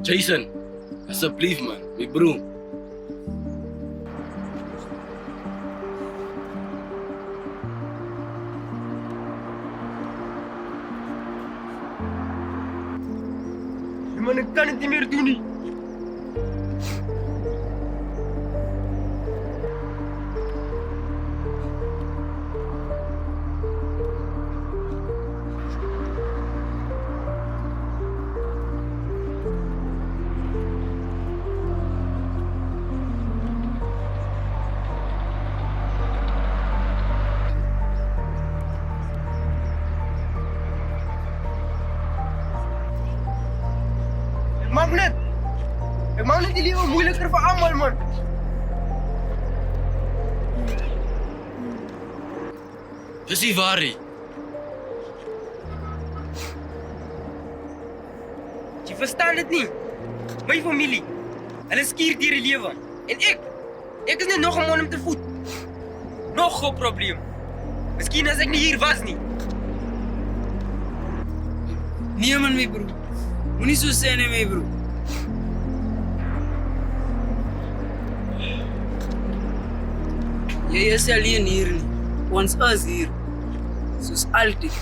Jason, alsjeblieft man, mijn broer. Man, ik kan het niet meer doen. Nie. Magnet! Ik mag niet die leven moeilijker voor allemaal, man. Dat is niet waar, hè. Je verstaat het niet. Mijn familie. Hulle skier die leven. En ik is net nog een man om te voet. Nog een probleem. Misschien als ik niet hier was, niet. Nee man, my bro. Moenie so sê nie, my bro. Jy is alleen hier nie. Ons is hier. Soos altyd.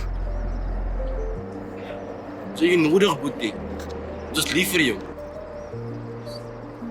Zo je nodig, Boetie. Dat is lief voor jou.